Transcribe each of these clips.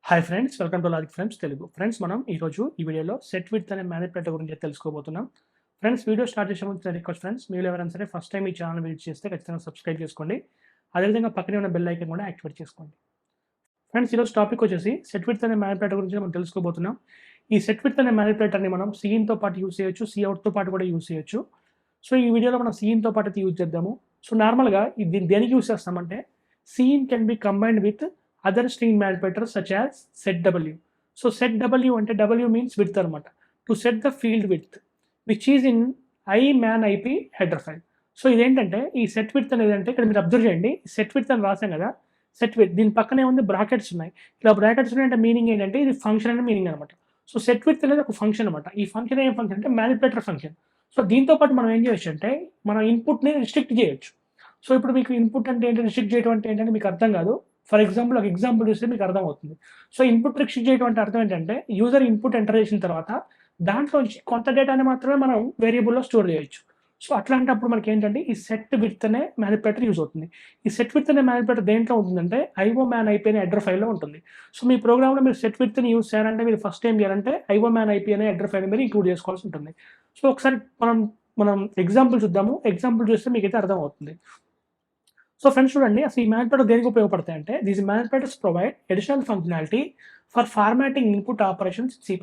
Hi friends, welcome to logic friends Telugu. Friends, మనం ఈరోజు ఈ వీడియోలో సెట్ విడ్త్ అనే మ్యానిపులేటర్ గురించి తెలుసుకోబోతున్నాం. ఫ్రెండ్స్, వీడియో స్టార్ట్ చేసే ముందు రిక్వెస్ట్ ఫ్రెండ్స్, మీరు ఎవరైనా సరే ఫస్ట్ టైం ఈ ఛానల్ విజిట్ చేస్తే ఖచ్చితంగా సబ్స్క్రైబ్ చేసుకోండి. అదేవిధంగా పక్కనే ఉన్న బెల్ ఐకాన్ కూడా యాక్టివేట్ చేసుకోండి. ఫ్రెండ్స్, ఈరోజు టాపిక్ వచ్చేసి సెట్ విడ్త్ అనే మ్యానిపులేటర్ గురించి మనం తెలుసుకోబోతున్నాం. ఈ సెట్ విడ్త్ అనే మ్యానిపులేటర్ని మనం సీఇన్తో పాటు యూజ్ చేయొచ్చు, సీఅవుట్తో పాటు కూడా యూజ్ చేయొచ్చు. సో ఈ వీడియోలో మనం సీఇన్తో పాటు అయితే యూజ్ చేద్దాము. సో నార్మల్గా ఇది దేనికి యూజ్ చేస్తామంటే సీఇన్ can be combined with other string manipulators such as setw. So setw అంటే w means width అనమాట. To set the field width which is in I man IP header file. So ఇదేంటంటే ఈ set width అనేది అంటే ఇక్కడ మీరు observe చేయండి, set width అని రాసాం కదా, సెట్ విడ్త్ దీని పక్కనే ఉంది బ్రాకెట్స్ ఉన్నాయి. ఇలా బ్రాకెట్స్ ఉన్నాయంటే మీనింగ్ ఏంటంటే ఇది ఫంక్షన్ అనే మీనింగ్ అనమాట. సో సెట్ విడ్త్ అనేది ఒక ఫంక్షన్ అనమాట. ఈ ఫంక్షన్ ఏం ఫంక్షన్ అంటే మ్యానిపులేటర్ ఫంక్షన్. సో దీంతో పాటు మనం ఏం చేయొచ్చు అంటే మన ఇన్పుట్ని రిస్ట్రిక్ట్ చేయొచ్చు. సో ఇప్పుడు మీకు ఇన్పుట్ అంటే ఏంటి, రిస్ట్రిక్ట్ చేయడం అంటే ఏంటంటే మీకు అర్థం కాదు. ఫర్ ఎగ్జాంపుల్ ఒక ఎగ్జాంపుల్ చూస్తే మీకు అర్థమవుతుంది. సో ఇన్పుట్ రిస్ట్రిక్ట్ చేయడం అంటే అర్థం ఏంటంటే యూజర్ ఇన్పుట్ ఎంటర్ చేసిన తర్వాత దాంట్లోంచి కొంత డేటాని మాత్రమే మనం వేరియబుల్లో స్టోర్ చేయొచ్చు. సో అట్లాంటప్పుడు మనకి ఏంటంటే ఈ సెట్ విడ్త్ అనే మ్యానిపులేటర్ యూజ్ అవుతుంది. ఈ సెట్ విడ్త్ అనే మ్యానిపులేటర్ దేంట్లో ఉంటుందంటే ఐఓ మ్యాన్ ఐపీ అనే హెడర్ ఫైల్లో ఉంటుంది. సో మీ ప్రోగ్రామ్లో మీరు సెట్ విడ్త్ని యూజ్ చేయాలంటే మీరు ఫస్ట్ ఏం చేయాలంటే ఐఓ మ్యాన్ ఐపీ అనే హెడర్ ఫైల్ మీరు ఇంక్లూడ్ చేసుకోవాల్సి ఉంటుంది. సో ఒకసారి మనం ఎగ్జాంపుల్ చూద్దాము. ఎగ్జాంపుల్ చూస్తే మీకైతే అర్థమవుతుంది. సో ఫ్రెండ్స్ చూడండి, అసలు ఈ మ్యానిపులేటర్ దేనికి ఉపయోగపడతాయి అంటే these manipulators provide additional functionality for formatting input operations C++.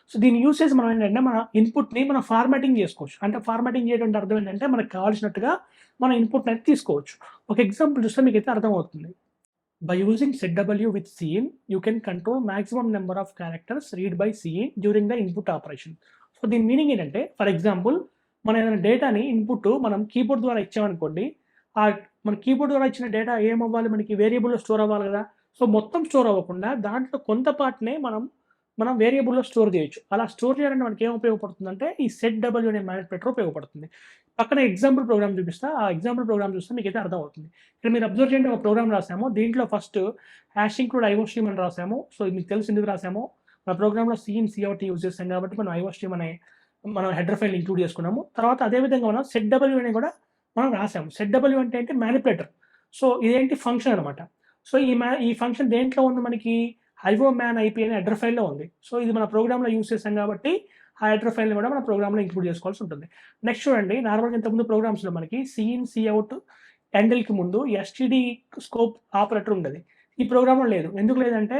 So దీని యూసేజ్ మనం ఏంటంటే మన ఇన్పుట్ని మనం ఫార్మాటింగ్ చేసుకోవచ్చు. అంటే ఫార్మాటింగ్ చేయడం అర్థం ఏంటంటే మనకు కావాల్సినట్టుగా మన ఇన్పుట్ అనేది తీసుకోవచ్చు. ఒక ఎగ్జాంపుల్ చూస్తే మీకు అయితే అర్థమవుతుంది. By using setw with cin, you can control maximum number of characters read by cin during the input operation. So దీని మీనింగ్ ఏంటంటే ఫర్ ఎగ్జాంపుల్ మన ఏదైనా డేటాని ఇన్పుట్ మనం కీబోర్డ్ ద్వారా ఇచ్చామనుకోండి, మన కీబోర్డ్ ద్వారా ఇచ్చిన డేటా ఏమవ్వాలి, మనకి వేరియబుల్లో స్టోర్ అవ్వాలి కదా. సో మొత్తం స్టోర్ అవ్వకుండా దాంట్లో కొంత పార్ట్నే మనం వేరియబుల్లో స్టోర్ చేయొచ్చు. అలా స్టోర్ చేయాలంటే మనకి ఏం ఉపయోగపడుతుందంటే ఈ setw అనే మ్యానిపులేటర్ ఉపయోగపడుతుంది. పక్కన ఎగ్జాంపుల్ ప్రోగ్రామ్ చూపిస్తా, ఆ ఎగ్జాంపుల్ ప్రోగ్రామ్ చూస్తే మీకు అయితే అర్థమవుతుంది. ఇక్కడ మీరు అబ్జర్వ్ చేయండి, ఒక ప్రోగ్రామ్ రాసాము. దీంట్లో first hash include IO stream అని రాసాము. సో మీకు తెలుసు ఎందుకు రాసాము, మన ప్రోగ్రామ్లో సీఇన్ సీఅవుట్ యూజ్ చేస్తాం కాబట్టి మనం ఐఓ స్ట్రీమ్ అనే మనం హెడర్ ఫైల్ ఇంక్లూడ్ చేసుకున్నాము. తర్వాత అదేవిధంగా మనం setw అని కూడా మనం రాసాము. setw అంటే ఏంటి, మ్యానిపులేటర్. సో ఇదేంటి ఫంక్షన్ అనమాట. సో ఈ ఫంక్షన్ దేంట్లో ఉంది, మనకి ఐఓ మ్యాన్ ఐపీ అనే హెడర్ ఫైల్లో ఉంది. సో ఇది మన ప్రోగ్రామ్లో యూజ్ చేస్తాం కాబట్టి ఆ హెడర్ ఫైల్ని కూడా మన ప్రోగ్రామ్లో ఇంక్లూడ్ చేసుకోవాల్సి ఉంటుంది. నెక్స్ట్ చూడండి, నార్మల్గా ఇంతకుముందు ప్రోగ్రామ్స్లో మనకి సీఇన్ సీఅవుట్ హ్యాండిల్కి ముందు ఎస్టీడీ స్కోప్ ఆపరేటర్ ఉండేది. ఈ ప్రోగ్రామ్లో లేదు. ఎందుకు లేదంటే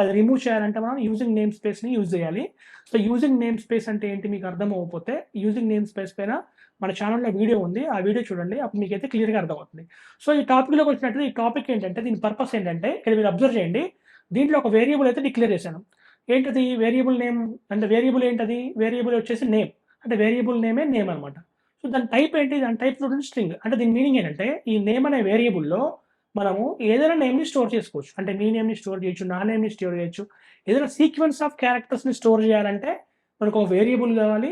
అది రిమూవ్ చేయాలంటే మనం యూజింగ్ నేమ్ స్పేస్ని యూజ్ చేయాలి. సో యూజింగ్ నేమ్ స్పేస్ అంటే ఏంటి మీకు అర్థం అవ్వకపోతే యూజింగ్ నేమ్ స్పేస్ పైన మన ఛానల్లో వీడియో ఉంది, ఆ వీడియో చూడండి, అప్పుడు మీకైతే క్లియర్గా అర్థమవుతుంది. సో ఈ టాపిక్లోకి వచ్చినట్టు ఈ టాపిక్ ఏంటంటే దీని పర్పస్ ఏంటంటే ఇక్కడ మీరు అబ్జర్వ్ చేయండి, దీంట్లో ఒక వేరియబుల్ అయితే డిక్లేర్ చేశాను. ఏంటది వేరియబుల్ నేమ్ అంటే వేరియబుల్ ఏంటది, వేరియబుల్ వచ్చేసి నేమ్, అంటే వేరియబుల్ నేమే నేమ్ అనమాట. సో దాని టైప్ ఏంటి, దాని టైప్ చూడండి స్ట్రింగ్. అంటే దీని మీనింగ్ ఏంటంటే ఈ నేమ్ అనే వేరియబుల్లో మనము ఏదైనా నేమ్ని స్టోర్ చేసుకోవచ్చు. అంటే మీ నేమ్ని స్టోర్ చేయొచ్చు, నా నేమ్ని స్టోర్ చేయొచ్చు. ఏదైనా సీక్వెన్స్ ఆఫ్ క్యారెక్టర్స్ని స్టోర్ చేయాలంటే మనకు ఒక వేరియబుల్ కావాలి.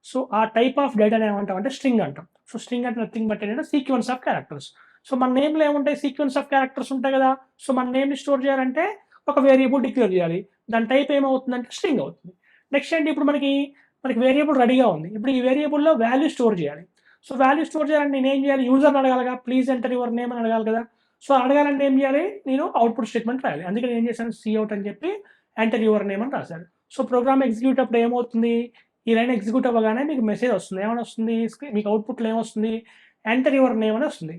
సో ఆ టైప్ ఆఫ్ డేటాని ఏమంటాం అంటే స్ట్రింగ్ అంటాం. సో స్ట్రింగ్ అంటే నథింగ్ బట్ ఏంటంటే సీక్వెన్స్ ఆఫ్ క్యారెక్టర్స్. సో మన నేమ్లో ఏముంటాయి, సీక్వెన్స్ ఆఫ్ క్యారెక్టర్స్ ఉంటాయి కదా. సో మన నేమ్ని స్టోర్ చేయాలంటే ఒక వేరియబుల్ డిక్లేర్ చేయాలి. దాని టైప్ ఏమవుతుందంటే స్ట్రింగ్ అవుతుంది. నెక్స్ట్ ఏంటి, ఇప్పుడు మనకి వేరియబుల్ రెడీగా ఉంది. ఇప్పుడు ఈ వేరియబుల్లో వాల్యూ స్టోర్ చేయాలి. సో వాల్యూ స్టోర్ చేయాలంటే నేను ఏం చేయాలి, యూజర్ని అడగాలిగా, ప్లీజ్ ఎంటర్ యువర్ నేమ్ అని అడగాలి కదా. సో అడగాలంటే ఏం చేయాలి, నేను అవుట్పుట్ స్టేట్మెంట్ రాయాలి. అందుకని ఏం చేశాను, సీఅవుట్ అని చెప్పి ఎంటర్ యువర్ నేమ్ అని రాశాను. సో ప్రోగ్రామ్ ఎగ్జిక్యూట్ అప్పుడు ఏమవుతుంది, ఈ లైన్ ఎగ్జిక్యూట్ అవ్వగానే మీకు మెసేజ్ వస్తుంది. ఏమైనా వస్తుంది, మీకు అవుట్పుట్లో ఏమొస్తుంది, ఎంటర్ యువర్ నేమ్ అని వస్తుంది.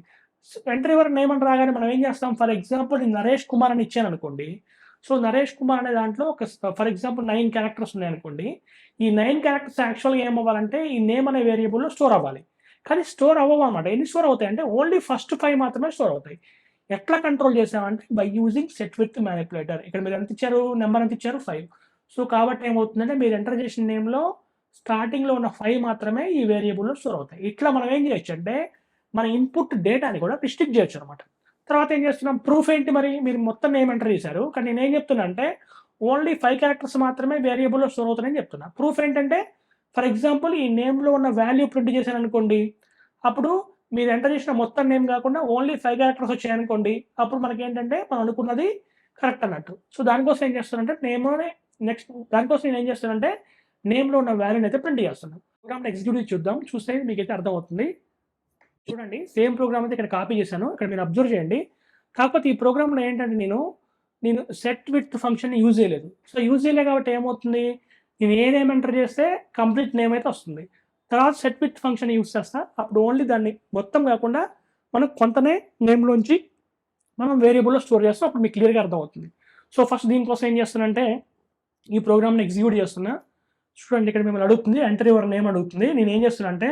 ఎంటర్ యువర్ నేమ్ అని రాగానే మనం ఏం చేస్తాం, ఫర్ ఎగ్జాంపుల్ నేను నరేష్ కుమార్ అని ఇచ్చాను అనుకోండి. సో నరేష్ కుమార్ అనే దాంట్లో ఒక ఫర్ ఎగ్జాంపుల్ 9 క్యారెక్టర్స్ ఉన్నాయనుకోండి. ఈ 9 క్యారెక్టర్స్ యాక్చువల్గా ఏమవ్వాలంటే ఈ నేమ్ అనే వేరియబుల్లో స్టోర్ అవ్వాలి. కానీ స్టోర్ అవ్వవు అనమాట. ఎన్ని స్టోర్ అవుతాయి అంటే ఓన్లీ ఫస్ట్ 5 మాత్రమే స్టోర్ అవుతాయి. ఎట్లా కంట్రోల్ చేసామంటే by using set with manipulator. ఇక్కడ మీరు ఎంత ఇచ్చారు, నెంబర్ ఎంత ఇచ్చారు, 5. సో కాబట్టి ఏమవుతుందంటే మీరు ఎంటర్ చేసిన నేమ్లో స్టార్టింగ్లో ఉన్న 5 మాత్రమే ఈ వేరియబుల్లో స్టోర్ అవుతాయి. ఇట్లా మనం ఏం చేయొచ్చు అంటే మన ఇన్పుట్ డేటాని కూడా రిస్ట్రిక్ట్ చేయొచ్చు అనమాట. తర్వాత ఏం చేస్తున్నాం, ప్రూఫ్ ఏంటి, మరి మీరు మొత్తం నేమ్ ఎంటర్ చేశారు, కానీ నేను ఏం చెప్తున్నా అంటే ఓన్లీ 5 క్యారెక్టర్స్ మాత్రమే వేరియబుల్లో స్టోర్ అవుతాయని చెప్తున్నా. ప్రూఫ్ ఏంటంటే ఫర్ ఎగ్జాంపుల్ ఈ నేమ్లో ఉన్న వాల్యూ ప్రింట్ చేశాను అనుకోండి, అప్పుడు మీరు ఎంటర్ చేసిన మొత్తం నేమ్ కాకుండా ఓన్లీ 5 క్యారెక్టర్స్ వచ్చాయనుకోండి, అప్పుడు మనకి ఏంటంటే మనం అనుకున్నది కరెక్ట్ అన్నట్టు. సో దానికోసం ఏం చేస్తానంటే దానికోసం నేను ఏం చేస్తానంటే నేమ్లో ఉన్న వాల్యూని అయితే ప్రింట్ చేస్తున్నాను. ప్రోగ్రామ్ ఎగ్జిక్యూటివ్ చూద్దాం, చూస్తే మీకైతే అర్థమవుతుంది. చూడండి, సేమ్ ప్రోగ్రామ్ అయితే ఇక్కడ కాపీ చేశాను. ఇక్కడ మీరు అబ్జర్వ్ చేయండి. కాకపోతే ఈ ప్రోగ్రామ్లో ఏంటంటే నేను నేను సెట్ విత్ ఫంక్షన్ని యూజ్ చేయలేదు. సో యూజ్ చేయలేదు కాబట్టి ఏమవుతుంది, నేను ఏ నేమ్ ఎంటర్ చేస్తే కంప్లీట్ నేమ్ అయితే వస్తుంది. తర్వాత సెట్ విత్ ఫంక్షన్ యూజ్ చేస్తా, అప్పుడు ఓన్లీ దాన్ని మొత్తం కాకుండా మనం కొంతనే నేమ్లోంచి మనం వేరియబుల్లో స్టోర్ చేస్తాం. అప్పుడు మీకు క్లియర్గా అర్థమవుతుంది. సో ఫస్ట్ దీనికోసం ఏం చేస్తానంటే ఈ ప్రోగ్రామ్ని ఎగ్జిక్యూట్ చేస్తున్నా. చూడండి ఇక్కడ మిమ్మల్ని అడుగుతుంది, ఎంటర్ యువర్ నేమ్ అడుగుతుంది. నేను ఏం చేస్తున్నా అంటే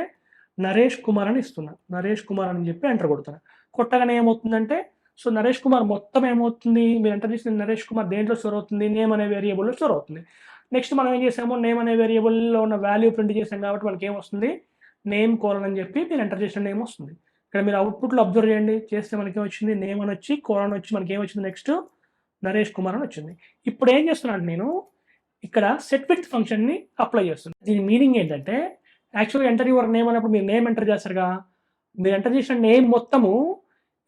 నరేష్ కుమార్ అని ఇస్తున్నా. నరేష్ కుమార్ అని చెప్పి ఎంటర్ కొడుతున్నా. కొట్టగానే ఏమవుతుందంటే సో నరేష్ కుమార్ మొత్తం ఏమవుతుంది, మీరు ఎంటర్ చేసిన నరేష్ కుమార్ దేంట్లో స్టోర్ అవుతుంది, నేమ్ అనే వేరియబుల్లో స్టోర్ అవుతుంది. నెక్స్ట్ మనం ఏం చేసాము, నేమ్ అనే వేరియబుల్లో ఉన్న వాల్యూ ప్రింట్ చేసాం కాబట్టి మనకి ఏమొస్తుంది, నేమ్ కోలన్ అని చెప్పి మీరు ఎంటర్ చేసిన నేమ్ వస్తుంది. ఇక్కడ మీరు అవుట్పుట్లో అబ్జర్వ్ చేయండి, చేస్తే మనకి ఏమొచ్చింది, నేమ్ అని వచ్చి కోలన్ వచ్చి మనకి ఏమొచ్చింది, నెక్స్ట్ నరేష్ కుమార్ అని వచ్చింది. ఇప్పుడు ఏం చేస్తున్నాను నేను ఇక్కడ సెట్ విత్ ఫంక్షన్ని అప్లై చేస్తున్నాను. దీని మీనింగ్ ఏంటంటే యాక్చువల్గా ఎంటర్ యువర్ నేమ్ అన్నప్పుడు మీరు నేమ్ ఎంటర్ చేస్తారుగా, మీరు ఎంటర్ చేసిన నేమ్ మొత్తము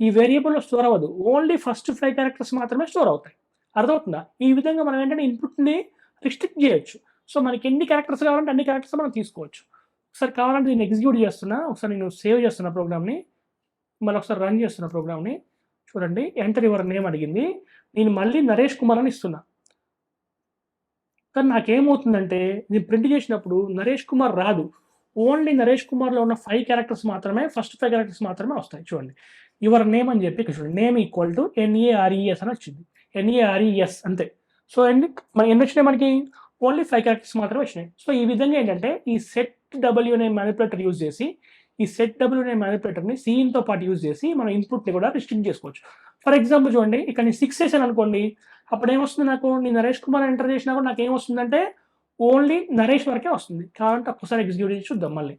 ఈ వేరియబుల్లో స్టోర్ అవ్వదు, ఓన్లీ ఫస్ట్ 5 క్యారెక్టర్స్ మాత్రమే స్టోర్ అవుతాయి. అర్థమవుతుందా? ఈ విధంగా మనం ఏంటంటే ఇన్పుట్ని రిస్ట్రిక్ట్ చేయొచ్చు. సో మనకి ఎన్ని క్యారెక్టర్స్ కావాలంటే అన్ని క్యారెక్టర్స్ మనం తీసుకోవచ్చు. ఒకసారి కావాలంటే నేను ఎగ్జిక్యూట్ చేస్తున్నా, ఒకసారి నేను సేవ్ చేస్తున్న ప్రోగ్రామ్ని, మళ్ళీ ఒకసారి రన్ చేస్తున్న ప్రోగ్రామ్ని చూడండి. ఎంటర్ యువర్ నేమ్ అడిగింది, నేను మళ్ళీ నరేష్ కుమార్ అని ఇస్తున్నా. కానీ నాకేమవుతుందంటే నేను ప్రింట్ చేసినప్పుడు నరేష్ కుమార్ రాదు, ఓన్లీ నరేష్ కుమార్లో ఉన్న 5 క్యారెక్టర్స్ మాత్రమే, ఫస్ట్ 5 క్యారెక్టర్స్ మాత్రమే వస్తాయి. చూడండి యువర్ నేమ్ అని చెప్పి ఇక్కడ చూడండి, నేమ్ ఈక్వల్ టు NARES అని వచ్చింది, NARES అంతే. సో ఎన్ని వచ్చినాయి మనకి, ఓన్లీ 5 క్యారెక్టర్స్ మాత్రమే వచ్చినాయి. సో ఈ విధంగా ఏంటంటే ఈ setw అనే మ్యానిపులేటర్ యూజ్ చేసి, ఈ setw అనే మ్యానిపులేటర్ని సీన్తో పాటు యూజ్ చేసి మనం ఇన్పుట్ని కూడా రిస్ట్రిక్ట్ చేసుకోవచ్చు. ఫర్ ఎగ్జాంపుల్ చూడండి, ఇక్కడ నేను 6 వేసాను అనుకోండి, అప్పుడు ఏమొస్తుంది నాకు, నేను నరేష్ కుమార్ ఎంటర్ చేసినా కూడా నాకు ఏమొస్తుందంటే ఓన్లీ నరేష్ వరకే వస్తుంది. కావాలంటే ఒక్కసారి ఎగ్జిక్యూట్ చేసి చూద్దాం మళ్ళీ.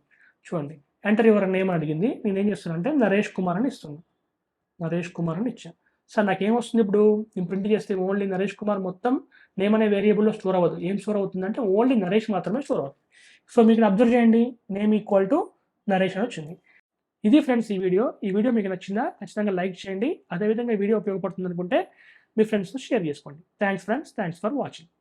చూడండి ఎంటర్ యువర్ నేమ్ అడిగింది, నేను ఏం చేస్తున్నా అంటే నరేష్ కుమార్ అని ఇస్తున్నాను. నరేష్ కుమార్ అని ఇచ్చాను. సార్ నాకేమొస్తుంది ఇప్పుడు, నేను ప్రింట్ చేస్తే ఓన్లీ నరేష్ కుమార్ మొత్తం నేమ్ అనే వేరియబుల్లో స్టోర్ అవ్వదు. ఏం స్టోర్ అవుతుందంటే ఓన్లీ నరేష్ మాత్రమే స్టోర్ అవుతుంది. సో మీకు అబ్జర్వ్ చేయండి, నేమ్ ఈక్వల్ టు నరేష్ అని వచ్చింది. ఇది ఫ్రెండ్స్ ఈ వీడియో మీకు నచ్చిందా, ఖచ్చితంగా లైక్ చేయండి. అదేవిధంగా ఈ వీడియో ఉపయోగపడుతుంది అనుకుంటే మీ ఫ్రెండ్స్తో షేర్ చేసుకోండి. Thanks friends, thanks for watching.